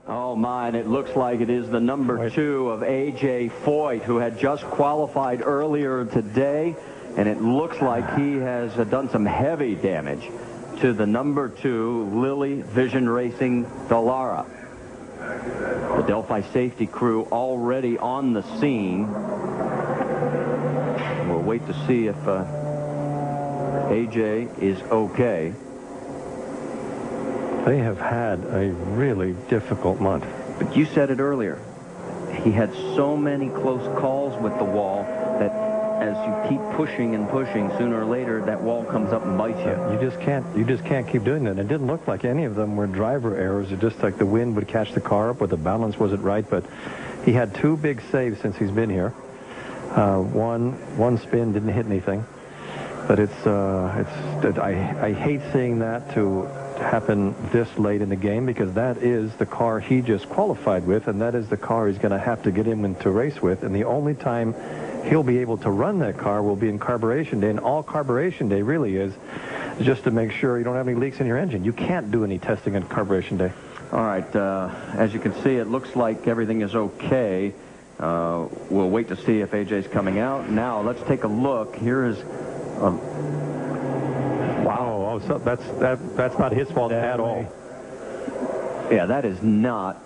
Oh, mine, it looks like it is the number 2 of A.J. Foyt, who had just qualified earlier today, and it looks like he has done some heavy damage to the number 2 Lilly Vision Racing Dallara. The Delphi safety crew already on the scene. We'll wait to see if A.J. is okay. They have had a really difficult month. But you said it earlier. He had so many close calls with the wall that as you keep pushing and pushing, sooner or later that wall comes up and bites you. You just can't keep doing that. It didn't look like any of them were driver errors. It just like the wind would catch the car up, or the balance wasn't right. But he had 2 big saves since he's been here. One spin didn't hit anything. But I hate seeing that to happen this late in the game, because that is the car he just qualified with, and that is the car he's going to have to get him into race with. And the only time he'll be able to run that car will be in carburation day, and all carburation day really is just to make sure you don't have any leaks in your engine. You can't do any testing on carburation day. All right, as you can see, it looks like everything is okay. We'll wait to see if AJ's coming out. Now let's take a look. Here is wow, so that's not his fault at all. Yeah, that is not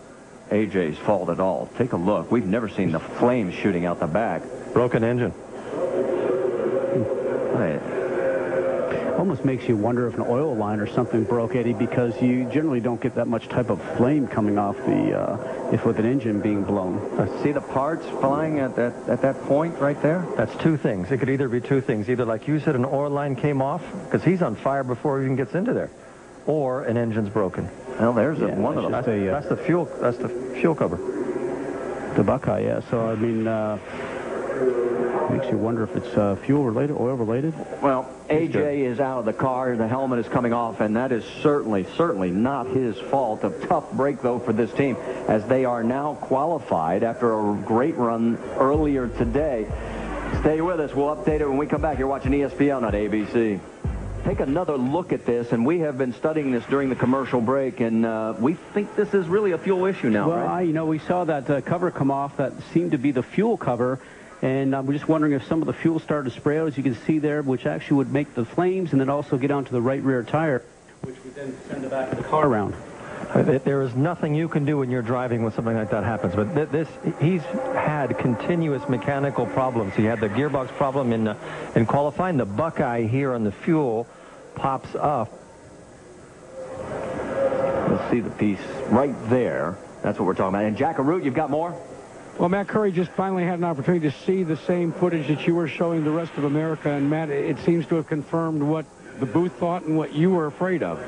AJ's fault at all. Take a look. We've never seen the flames shooting out the back. Broken engine. Almost makes you wonder if an oil line or something broke, Eddie, because you generally don't get that much type of flame coming off if with an engine being blown. See the parts flying at that point right there? That's 2 things. It could either be 2 things. Either, like you said, an oil line came off, because he's on fire before he even gets into there, or an engine's broken. Well, there's one of them. That's the fuel. That's the fuel cover. The Buckeye, yeah. So I mean, makes you wonder if it's fuel related, oil related. Well, AJ is out of the car. The helmet is coming off, and that is certainly not his fault. A tough break, though, for this team, as they are now qualified after a great run earlier today. Stay with us. We'll update it when we come back. You're watching ESPN on ABC. Take another look at this, and we have been studying this during the commercial break, and we think this is really a fuel issue now, well, right? We saw that cover come off. That seemed to be the fuel cover. And we're just wondering if some of the fuel started to spray out, as you can see there, which actually would make the flames and then also get onto the right rear tire, which would then send the back of the car around. There is nothing you can do when you're driving when something like that happens. But he's had continuous mechanical problems. He had the gearbox problem in qualifying. The Buckeye here on the fuel pops up. Let's see the piece right there. That's what we're talking about. And Jack Arute, you've got more? Well, Matt Curry just finally had an opportunity to see the same footage that you were showing the rest of America. And, Matt, it seems to have confirmed what the booth thought and what you were afraid of.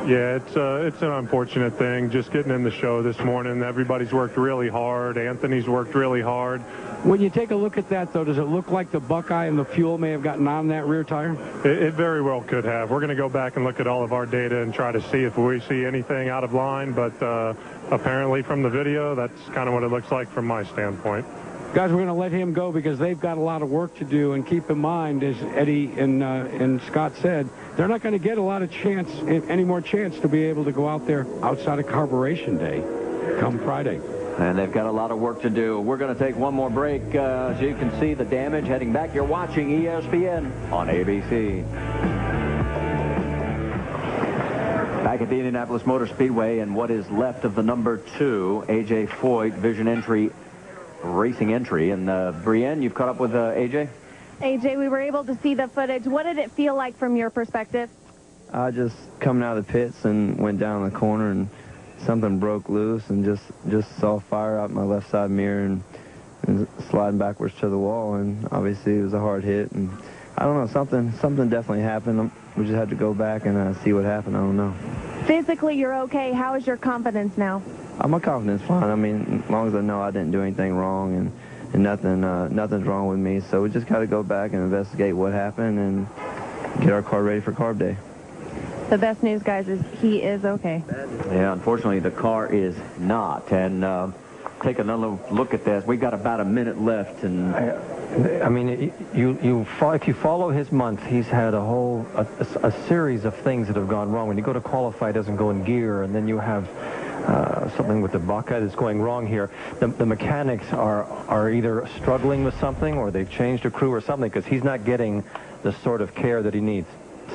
Yeah, it's an unfortunate thing. Just getting in the show this morning, everybody's worked really hard. Anthony's worked really hard. When you take a look at that, though, does it look like the Buckeye and the fuel may have gotten on that rear tire? It very well could have. We're going to go back and look at all of our data and try to see if we see anything out of line. But apparently from the video, that's kind of what it looks like from my standpoint. Guys, we're going to let him go because they've got a lot of work to do. And keep in mind, as Eddie and Scott said, they're not going to get a lot of any more chance to be able to go out there outside of carburation day come Friday. And they've got a lot of work to do. We're going to take one more break. As you can see the damage heading back. You're watching ESPN on ABC. Back at the Indianapolis Motor Speedway, and what is left of the number 2, A.J. Foyt, Vision Entry, Racing Entry. And Brienne, you've caught up with A.J.? A.J., we were able to see the footage. What did it feel like from your perspective? I just coming out of the pits and went down the corner, and something broke loose, and just saw fire out my left side mirror and sliding backwards to the wall. And obviously it was a hard hit, and I don't know, something definitely happened. We just had to go back and see what happened. I don't know. Physically, you're okay. How is your confidence now? My confidence fine. I mean, as long as I know I didn't do anything wrong and nothing's wrong with me. So we just got to go back and investigate what happened and get our car ready for carb day. The best news, guys, is he is okay. Yeah, unfortunately, the car is not. And take another look at this. We've got about a minute left. And I mean, if you follow his month, he's had a series of things that have gone wrong. When you go to qualify, it doesn't go in gear, and then you have something with the bucket is going wrong here. The mechanics are either struggling with something, or they've changed a crew or something, because he's not getting the sort of care that he needs.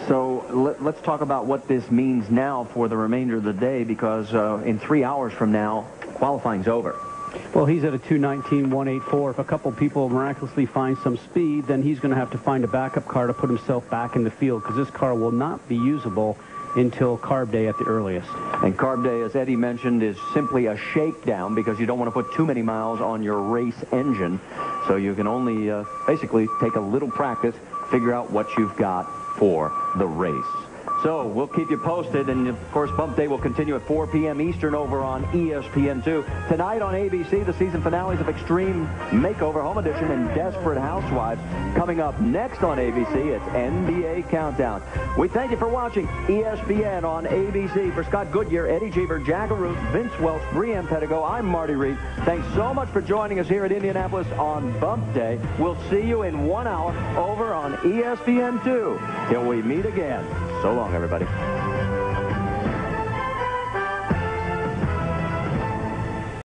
So let's talk about what this means now for the remainder of the day, because in 3 hours from now, qualifying's over. Well, he's at a 2:19.184. If a couple people miraculously find some speed, then he's going to have to find a backup car to put himself back in the field, because this car will not be usable until carb day at the earliest. And carb day, as Eddie mentioned, is simply a shakedown, because you don't want to put too many miles on your race engine. So you can only basically take a little practice, figure out what you've got for the race. So we'll keep you posted, and of course Bump Day will continue at 4 p.m. Eastern over on ESPN2. Tonight on ABC, the season finales of Extreme Makeover Home Edition and Desperate Housewives. Coming up next on ABC, it's NBA Countdown. We thank you for watching ESPN on ABC. For Scott Goodyear, Eddie Jeever, Jack Arute, Vince Welch, Brianne Pettigo, I'm Marty Reed. Thanks so much for joining us here at Indianapolis on Bump Day. We'll see you in 1 hour over on ESPN2. Till we meet again. So long, everybody.